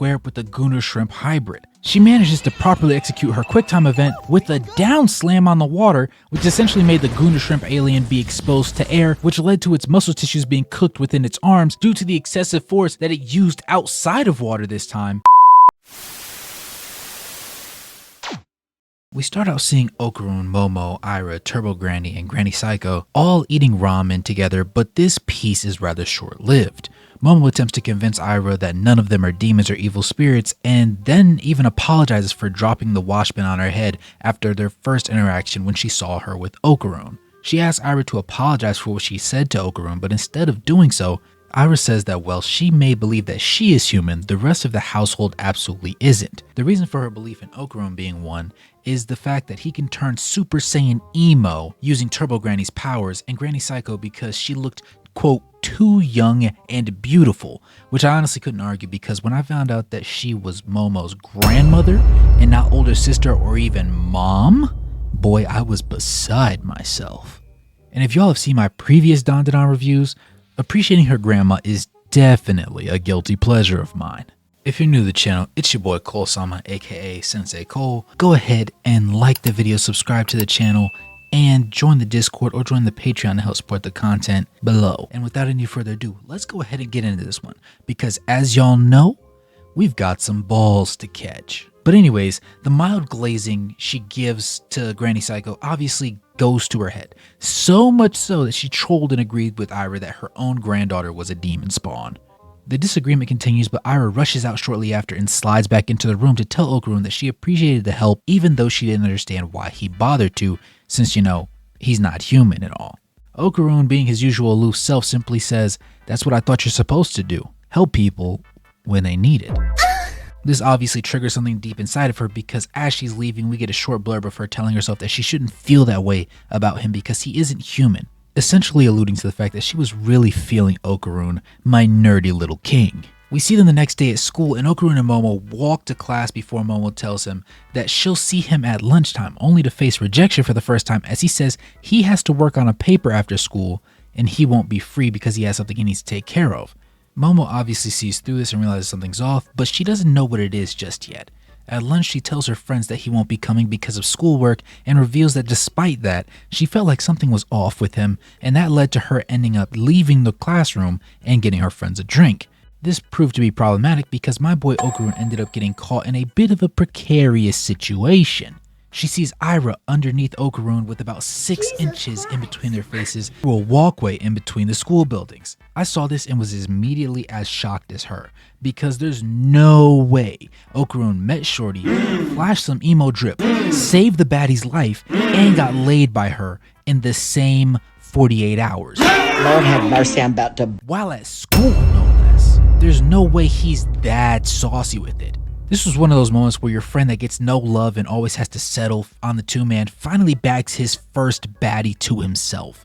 square up with the Gooner Shrimp hybrid. She manages to properly execute her quick time event with a down slam on the water, which essentially made the Gooner Shrimp alien be exposed to air, which led to its muscle tissues being cooked within its arms due to the excessive force that it used outside of water this time. We start out seeing Okarun, Momo, Ira, Turbo Granny, and Granny Psycho all eating ramen together, but this piece is rather short-lived. Momo attempts to convince Ira that none of them are demons or evil spirits, and then even apologizes for dropping the washbin on her head after their first interaction when she saw her with Okarun. She asks Ira to apologize for what she said to Okarun, but instead of doing so, Ira says that while she may believe that she is human, the rest of the household absolutely isn't. The reason for her belief in Okarun being one is the fact that he can turn Super Saiyan emo using Turbo Granny's powers, and Granny Psycho because she looked, quote, too young and beautiful, which I honestly couldn't argue because when I found out that she was Momo's grandmother and not older sister or even mom, boy, I was beside myself. And if y'all have seen my previous Dandadan reviews, appreciating her grandma is definitely a guilty pleasure of mine. If you're new to the channel, it's your boy Cole-sama, aka Sensei Cole. Go ahead and like the video, subscribe to the channel, and join the Discord or join the Patreon to help support the content below. And without any further ado, let's go ahead and get into this one, because as y'all know, we've got some balls to catch. But anyways, the mild glazing she gives to Granny Psycho obviously goes to her head. So much so that she trolled and agreed with Ira that her own granddaughter was a demon spawn. The disagreement continues, but Ira rushes out shortly after and slides back into the room to tell Okarun that she appreciated the help even though she didn't understand why he bothered to, since, you know, he's not human at all. Okarun, being his usual aloof self, simply says, "That's what I thought you're supposed to do, help people when they need it." This obviously triggers something deep inside of her because as she's leaving, we get a short blurb of her telling herself that she shouldn't feel that way about him because he isn't human, essentially alluding to the fact that she was really feeling Okarun, my nerdy little king. We see them the next day at school, and Okarun and Momo walk to class before Momo tells him that she'll see him at lunchtime, only to face rejection for the first time as he says he has to work on a paper after school and he won't be free because he has something he needs to take care of. Momo obviously sees through this and realizes something's off, but she doesn't know what it is just yet. At lunch, she tells her friends that he won't be coming because of schoolwork and reveals that despite that, she felt like something was off with him, and that led to her ending up leaving the classroom and getting her friends a drink. This proved to be problematic because my boy Okarun ended up getting caught in a bit of a precarious situation. She sees Ira underneath Okarun with about 6 inches in between their faces through a walkway in between the school buildings. I saw this and was immediately as shocked as her, because there's no way Okarun met Shorty, flashed some emo drip, saved the baddie's life, and got laid by her in the same 48 hours. Lord have mercy, I'm about to... While at school, no less. There's no way he's that saucy with it. This was one of those moments where your friend that gets no love and always has to settle on the two-man finally bags his first baddie to himself.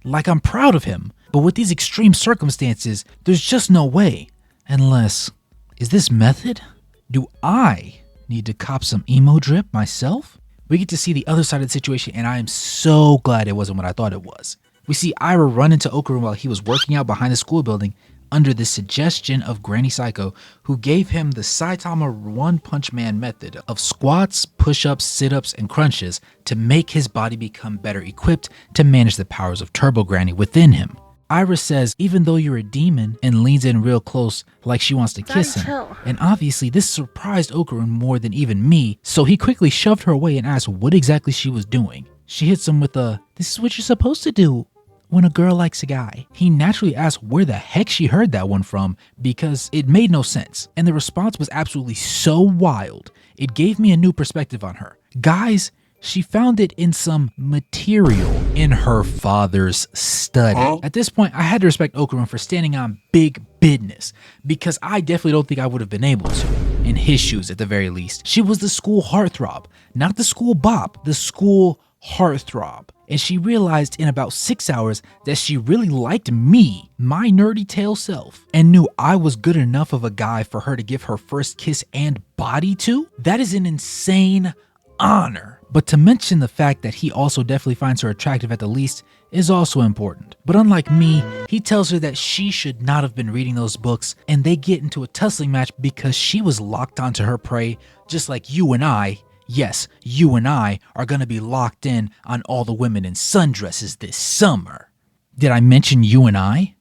Like, I'm proud of him, but with these extreme circumstances, there's just no way. Unless, is this method? Do I need to cop some emo drip myself? We get to see the other side of the situation, and I am so glad it wasn't what I thought it was. We see Ira run into Okarun while he was working out behind the school building under the suggestion of Granny Psycho, who gave him the Saitama One Punch Man method of squats, push-ups, sit-ups, and crunches to make his body become better equipped to manage the powers of Turbo Granny within him. Ira says, even though you're a demon, and leans in real close like she wants to kiss him. And obviously this surprised Okarun more than even me, so he quickly shoved her away and asked what exactly she was doing. She hits him with a, "This is what you're supposed to do when a girl likes a guy." He naturally asked where the heck she heard that one from because it made no sense, and the response was absolutely so wild. It gave me a new perspective on her. Guys, she found it in some material in her father's study. At this point, I had to respect Okarun for standing on big business because I definitely don't think I would have been able to, in his shoes at the very least. She was the school heartthrob, not the school bop, the school heartthrob. And she realized in about 6 hours that she really liked me, my nerdy tail self, and knew I was good enough of a guy for her to give her first kiss and body to. That is an insane honor. But to mention the fact that he also definitely finds her attractive at the least is also important. But unlike me, he tells her that she should not have been reading those books, and they get into a tussling match because she was locked onto her prey, just like you and I. Yes, you and I are gonna be locked in on all the women in sundresses this summer. Did I mention you and I?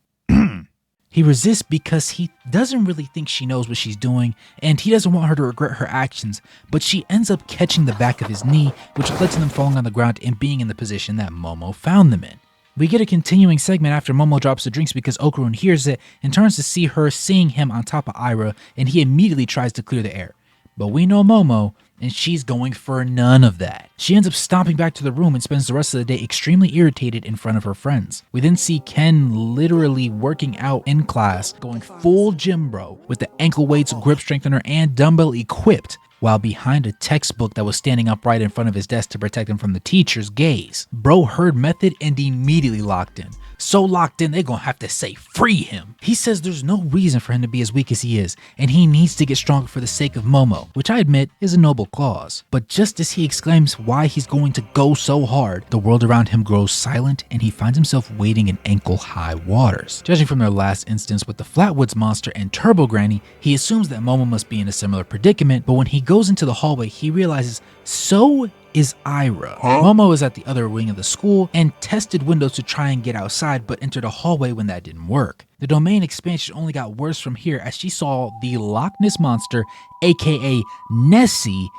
He resists because he doesn't really think she knows what she's doing, and he doesn't want her to regret her actions, but she ends up catching the back of his knee, which led to them falling on the ground and being in the position that Momo found them in. We get a continuing segment after Momo drops the drinks because Okarun hears it and turns to see her seeing him on top of Ira, and he immediately tries to clear the air. But we know Momo, and she's going for none of that. She ends up stomping back to the room and spends the rest of the day extremely irritated in front of her friends. We then see Ken literally working out in class, going full gym bro with the ankle weights, grip strengthener, and dumbbell equipped, while behind a textbook that was standing upright in front of his desk to protect him from the teacher's gaze. Bro heard method and immediately locked in. So locked in, they're gonna have to say free him. He says there's no reason for him to be as weak as he is, and he needs to get stronger for the sake of Momo, which I admit is a noble cause. But just as he exclaims why he's going to go so hard, the world around him grows silent and he finds himself wading in ankle-high waters. Judging from their last instance with the Flatwoods monster and Turbo Granny, he assumes that Momo must be in a similar predicament, but when he goes into the hallway, he realizes so is Ira. Momo is at the other wing of the school and tested windows to try and get outside, but entered a hallway when that didn't work. The domain expansion only got worse from here as she saw the Loch Ness monster, aka Nessie,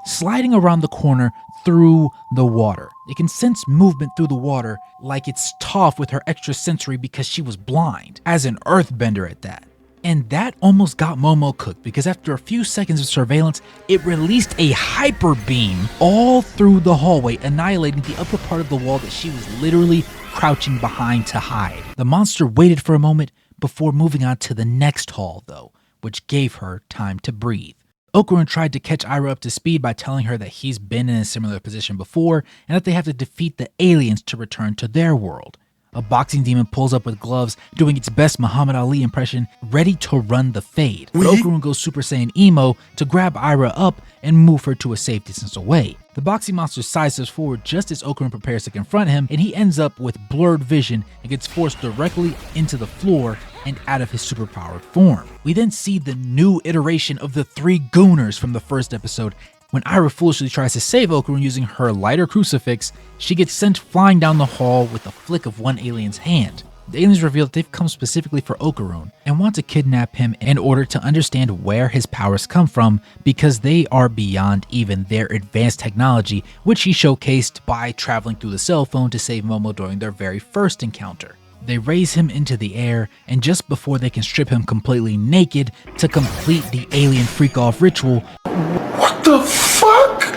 sliding around the corner through the water. It can sense movement through the water like it's Toph with her extra sensory because she was blind, as an earthbender at that. And that almost got Momo cooked because after a few seconds of surveillance, it released a hyper beam all through the hallway, annihilating the upper part of the wall that she was literally crouching behind to hide. The monster waited for a moment before moving on to the next hall though, which gave her time to breathe. Okarun tried to catch Ira up to speed by telling her that he's been in a similar position before and that they have to defeat the aliens to return to their world. A boxing demon pulls up with gloves, doing its best Muhammad Ali impression, ready to run the fade. But Okarun goes Super Saiyan Emo to grab Ira up and move her to a safe distance away. The boxing monster sidesteps forward just as Okarun prepares to confront him, and he ends up with blurred vision and gets forced directly into the floor and out of his superpowered form. We then see the new iteration of the three Gooners from the first episode. When Ira foolishly tries to save Okarun using her lighter crucifix, she gets sent flying down the hall with a flick of one alien's hand. The aliens reveal that they've come specifically for Okarun and want to kidnap him in order to understand where his powers come from because they are beyond even their advanced technology, which he showcased by traveling through the cell phone to save Momo during their very first encounter. They raise him into the air, and just before they can strip him completely naked to complete the alien freak-off ritual, what the fuck?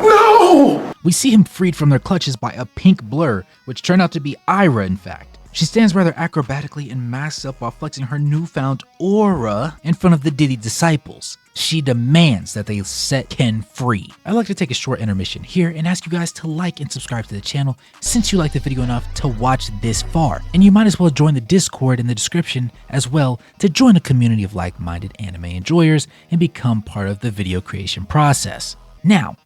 No! We see him freed from their clutches by a pink blur, which turned out to be Ira in fact. She stands rather acrobatically and masks up while flexing her newfound aura in front of the Diddy disciples. She demands that they set Ken free. I'd like to take a short intermission here and ask you guys to like and subscribe to the channel since you liked the video enough to watch this far. And you might as well join the Discord in the description as well to join a community of like-minded anime enjoyers and become part of the video creation process. Now,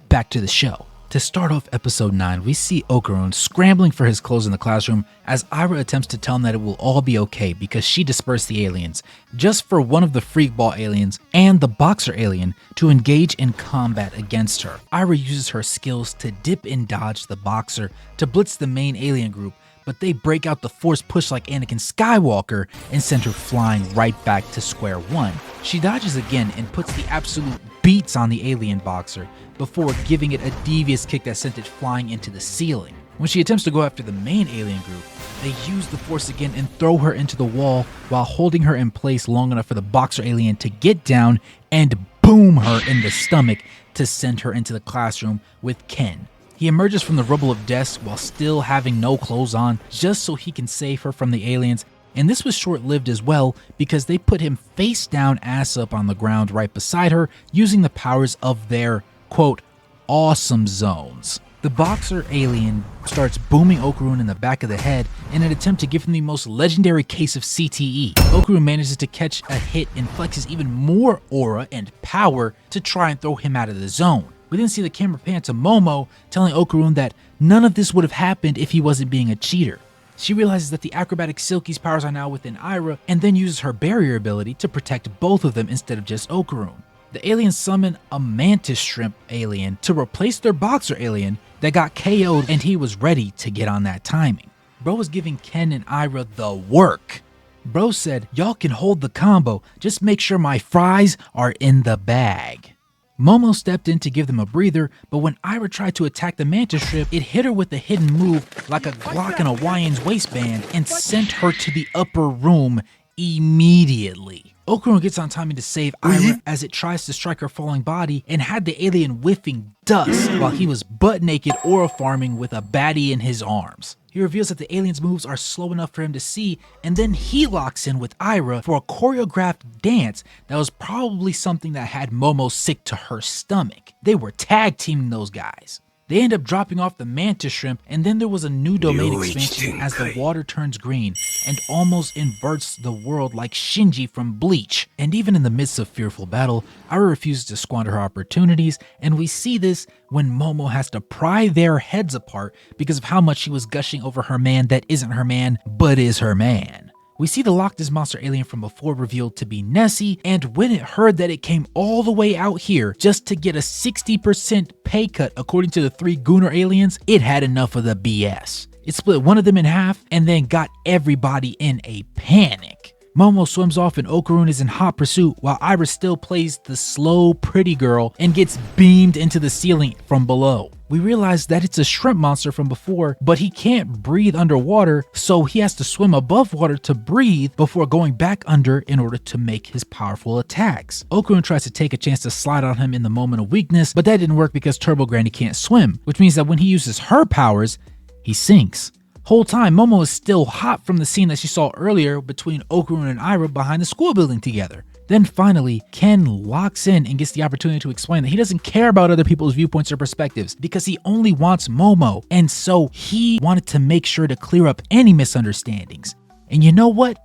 back to the show. To start off episode 9, we see Okarun scrambling for his clothes in the classroom as Ira attempts to tell him that it will all be okay because she dispersed the aliens, just for one of the freakball aliens and the boxer alien to engage in combat against her. Ira uses her skills to dip and dodge the boxer to blitz the main alien group, but they break out the force push like Anakin Skywalker and send her flying right back to square one. She dodges again and puts the absolute beats on the alien boxer before giving it a devious kick that sent it flying into the ceiling. When she attempts to go after the main alien group, they use the force again and throw her into the wall while holding her in place long enough for the boxer alien to get down and boom her in the stomach to send her into the classroom with Ken. He emerges from the rubble of desks while still having no clothes on just so he can save her from the aliens, and this was short-lived as well because they put him face down ass up on the ground right beside her using the powers of their quote awesome zones. The boxer alien starts booming Okarun in the back of the head in an attempt to give him the most legendary case of CTE. Okarun manages to catch a hit and flexes even more aura and power to try and throw him out of the zone. We then see the camera pan to Momo telling Okarun that none of this would have happened if he wasn't being a cheater. She realizes that the acrobatic Silky's powers are now within Ira and then uses her barrier ability to protect both of them instead of just Okarun. The aliens summon a mantis shrimp alien to replace their boxer alien that got KO'd, and he was ready to get on that timing. Bro was giving Ken and Ira the work. Bro said, "Y'all can hold the combo, just make sure my fries are in the bag." Momo stepped in to give them a breather, but when Ira tried to attack the mantis shrimp, it hit her with a hidden move like a Glock in a Hawaiian's waistband and sent her to the upper room immediately. Okarun gets on timing to save Ira as it tries to strike her falling body and had the alien whiffing dust while he was butt naked aura farming with a baddie in his arms. He reveals that the alien's moves are slow enough for him to see, and then he locks in with Ira for a choreographed dance that was probably something that had Momo sick to her stomach. They were tag teaming those guys. They end up dropping off the mantis shrimp, and then there was a new domain expansion as the water turns green and almost inverts the world like Shinji from Bleach. And even in the midst of fearful battle, Ira refuses to squander her opportunities, and we see this when Momo has to pry their heads apart because of how much she was gushing over her man that isn't her man, but is her man. We see the Loch Ness Monster alien from before revealed to be Nessie, and when it heard that it came all the way out here just to get a 60% pay cut according to the 3 Gooner aliens, it had enough of the BS. It split one of them in half and then got everybody in a panic. Momo swims off and Okarun is in hot pursuit while Iris still plays the slow pretty girl and gets beamed into the ceiling from below. We realize that it's a shrimp monster from before, but he can't breathe underwater, so he has to swim above water to breathe before going back under in order to make his powerful attacks. Okarun tries to take a chance to slide on him in the moment of weakness, but that didn't work because Turbo Granny can't swim, which means that when he uses her powers, he sinks. Whole time, Momo is still hot from the scene that she saw earlier between Okarun and Ira behind the school building together. Then finally, Ken locks in and gets the opportunity to explain that he doesn't care about other people's viewpoints or perspectives because he only wants Momo, and so he wanted to make sure to clear up any misunderstandings. And you know what?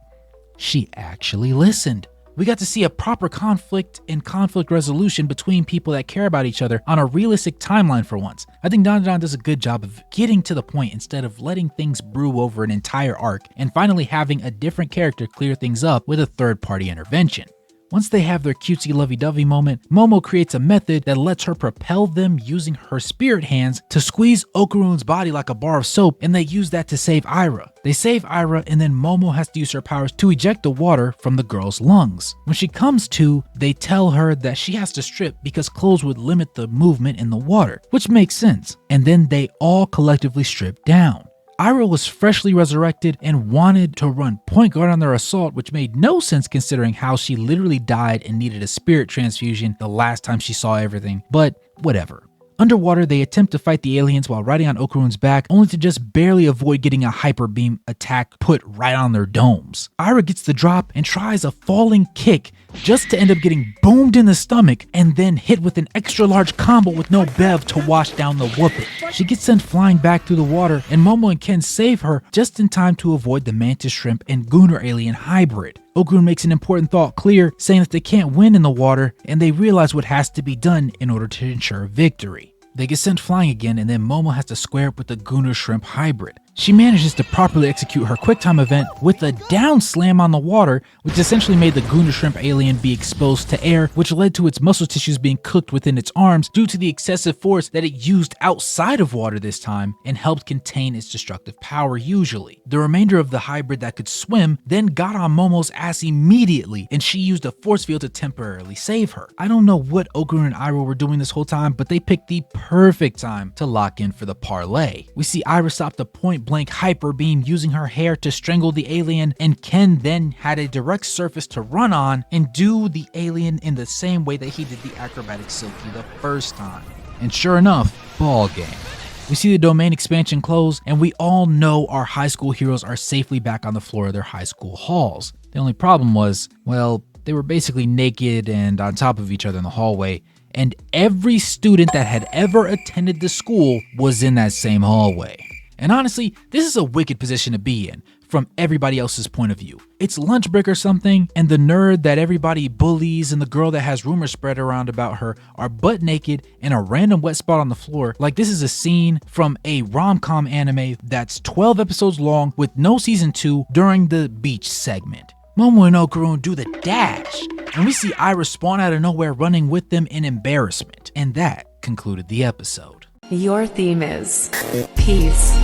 She actually listened. We got to see a proper conflict and conflict resolution between people that care about each other on a realistic timeline for once. I think Dandadan does a good job of getting to the point instead of letting things brew over an entire arc and finally having a different character clear things up with a third-party intervention. Once they have their cutesy lovey-dovey moment, Momo creates a method that lets her propel them using her spirit hands to squeeze Okarun's body like a bar of soap, and they use that to save Ira. They save Ira, and then Momo has to use her powers to eject the water from the girl's lungs. When she comes to, they tell her that she has to strip because clothes would limit the movement in the water, which makes sense. And then they all collectively strip down. Ira was freshly resurrected and wanted to run point guard on their assault, which made no sense considering how she literally died and needed a spirit transfusion the last time she saw everything, but whatever. Underwater, they attempt to fight the aliens while riding on Okarun's back, only to just barely avoid getting a hyper beam attack put right on their domes. Ira gets the drop and tries a falling kick just to end up getting boomed in the stomach and then hit with an extra large combo with no bev to wash down the whooping. She gets sent flying back through the water, and Momo and Ken save her just in time to avoid the mantis shrimp and Gooner alien hybrid. Okarun makes an important thought clear, saying that they can't win in the water, and they realize what has to be done in order to ensure victory. They get sent flying again, and then Momo has to square up with the Gooner shrimp hybrid. She manages to properly execute her quick time event with a down slam on the water, which essentially made the Gooner shrimp alien be exposed to air, which led to its muscle tissues being cooked within its arms due to the excessive force that it used outside of water this time and helped contain its destructive power usually. The remainder of the hybrid that could swim then got on Momo's ass immediately, and she used a force field to temporarily save her. I don't know what Okarun and Ira were doing this whole time, but they picked the perfect time to lock in for the parlay. We see Ira stop the point blank hyper beam using her hair to strangle the alien, and Ken then had a direct surface to run on and do the alien in the same way that he did the acrobatic Silky the first time. And sure enough, ball game. We see the domain expansion close, and we all know our high school heroes are safely back on the floor of their high school halls. The only problem was, well, they were basically naked and on top of each other in the hallway, and every student that had ever attended the school was in that same hallway. And honestly, this is a wicked position to be in from everybody else's point of view. It's lunch break or something, and the nerd that everybody bullies and the girl that has rumors spread around about her are butt naked in a random wet spot on the floor. Like this is a scene from a rom-com anime that's 12 episodes long with no season 2 during the beach segment. Momo and Okarun do the dash, and we see Ira spawn out of nowhere running with them in embarrassment. And that concluded the episode. Your theme is peace.